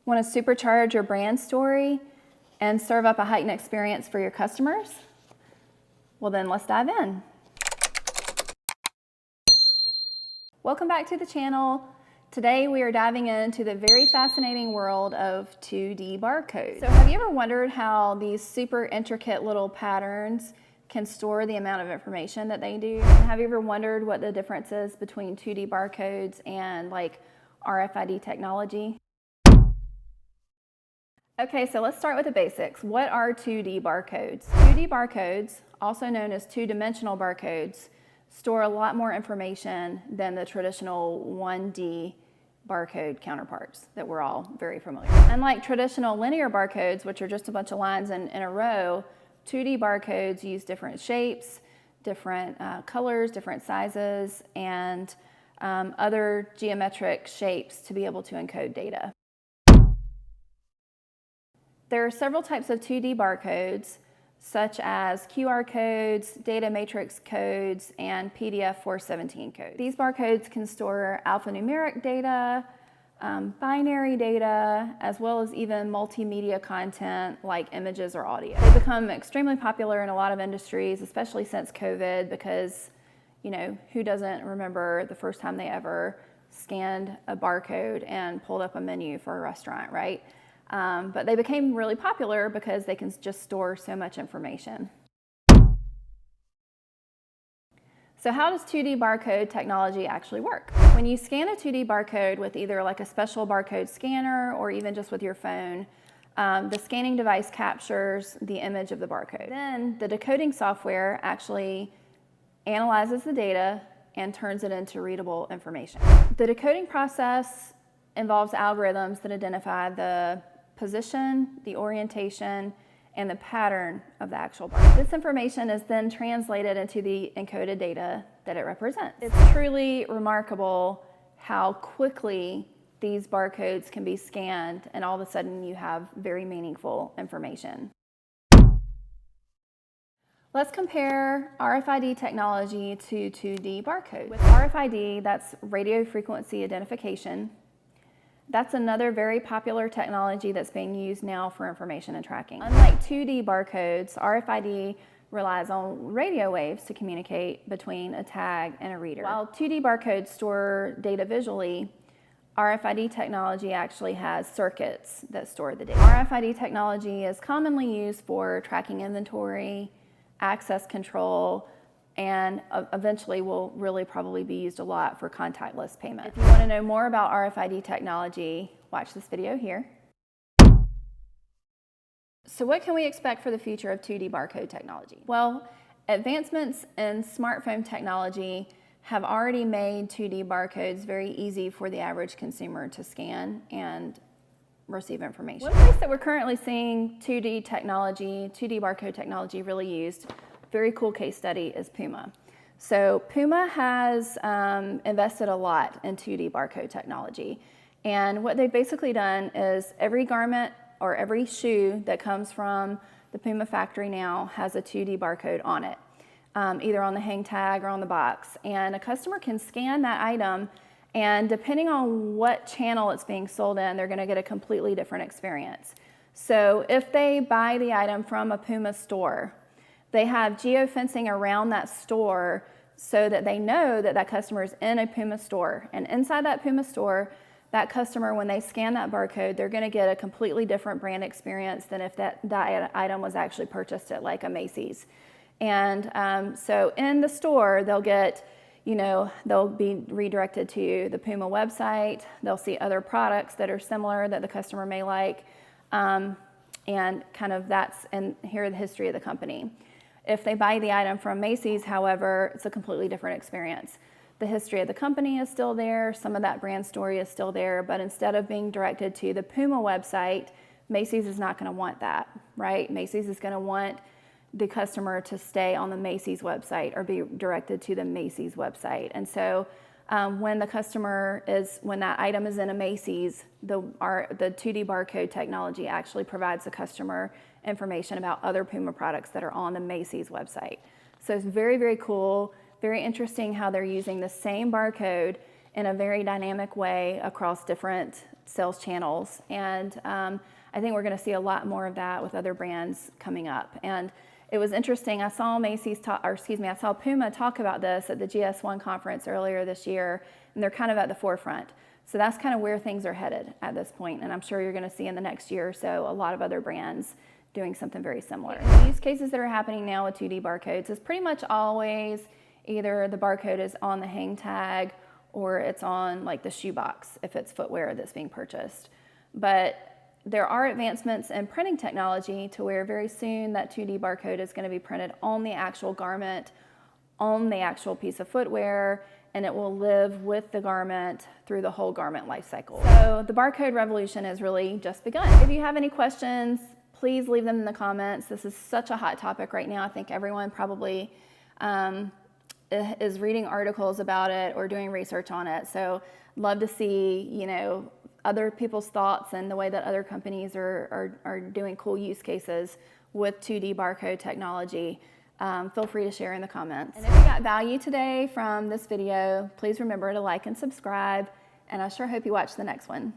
Want to supercharge your brand story and serve up a heightened experience for your customers? Well then, let's dive in. Welcome back to the channel. Today we are diving into the very fascinating world of 2D barcodes. So have you ever wondered how these super intricate little patterns can store the amount of information that they do? And have you ever wondered what the difference is between 2D barcodes and like RFID technology? Okay, so let's start with the basics. What are 2D barcodes? 2D barcodes, also known as two-dimensional barcodes, store a lot more information than the traditional 1D barcode counterparts that we're all very familiar with. Unlike traditional linear barcodes, which are just a bunch of lines in a row, 2D barcodes use different shapes, different colors, different sizes, and other geometric shapes to be able to encode data. There are several types of 2D barcodes, such as QR codes, data matrix codes, and PDF 417 codes. These barcodes can store alphanumeric data, binary data, as well as even multimedia content like images or audio. They've become extremely popular in a lot of industries, especially since COVID, because, you know, who doesn't remember the first time they ever scanned a barcode and pulled up a menu for a restaurant, right? But they became really popular because they can just store so much information. So how does 2D barcode technology actually work? When you scan a 2D barcode with either like a special barcode scanner or even just with your phone, the scanning device captures the image of the barcode. Then the decoding software actually analyzes the data and turns it into readable information. The decoding process involves algorithms that identify the position, the orientation, and the pattern of the actual barcode. This information is then translated into the encoded data that it represents. It's truly remarkable how quickly these barcodes can be scanned, and all of a sudden you have very meaningful information. Let's compare RFID technology to 2D barcode. With RFID, that's radio frequency identification. That's another very popular technology that's being used now for information and tracking. Unlike 2D barcodes, RFID relies on radio waves to communicate between a tag and a reader. While 2D barcodes store data visually, RFID technology actually has circuits that store the data. RFID technology is commonly used for tracking inventory, access control, and eventually will really probably be used a lot for contactless payment. If you want to know more about RFID technology, watch this video here. So what can we expect for the future of 2D barcode technology? Well, advancements in smartphone technology have already made 2D barcodes very easy for the average consumer to scan and receive information. One place that we're currently seeing 2D barcode technology really used, very cool case study, is Puma. So Puma has invested a lot in 2D barcode technology. And what they've basically done is every garment or every shoe that comes from the Puma factory now has a 2D barcode on it, either on the hang tag or on the box. And a customer can scan that item, and depending on what channel it's being sold in, they're gonna get a completely different experience. So if they buy the item from a Puma store, they have geofencing around that store so that they know that that customer is in a Puma store. And inside that Puma store, that customer, when they scan that barcode, they're gonna get a completely different brand experience than if that item was actually purchased at like a Macy's. And so in the store, they'll get, you know, they'll be redirected to the Puma website. They'll see other products that are similar that the customer may like. And kind of that's, and hear the history of the company. If they buy the item from Macy's, however, it's a completely different experience. The history of the company is still there, some of that brand story is still there, but instead of being directed to the Puma website, Macy's is not gonna want that, right? Macy's is gonna want the customer to stay on the Macy's website or be directed to the Macy's website. And so when that item is in a Macy's, the 2D barcode technology actually provides the customer information about other Puma products that are on the Macy's website. So it's very, very cool, very interesting how they're using the same barcode in a very dynamic way across different sales channels. And I think we're going to see a lot more of that with other brands coming up. And it was interesting. I saw I saw Puma talk about this at the GS1 conference earlier this year, and they're kind of at the forefront. So that's kind of where things are headed at this point, and I'm sure you're going to see in the next year or so a lot of other brands doing something very similar. The use cases that are happening now with 2D barcodes is pretty much always either the barcode is on the hang tag or it's on like the shoebox if it's footwear that's being purchased. But there are advancements in printing technology to where very soon that 2D barcode is going to be printed on the actual garment, on the actual piece of footwear, and it will live with the garment through the whole garment life cycle. So the barcode revolution has really just begun. If you have any questions, please leave them in the comments. This is such a hot topic right now. I think everyone probably is reading articles about it or doing research on it. So love to see, you know, other people's thoughts and the way that other companies are doing cool use cases with 2D barcode technology. Feel free to share in the comments. And if you got value today from this video, please remember to like and subscribe, and I sure hope you watch the next one.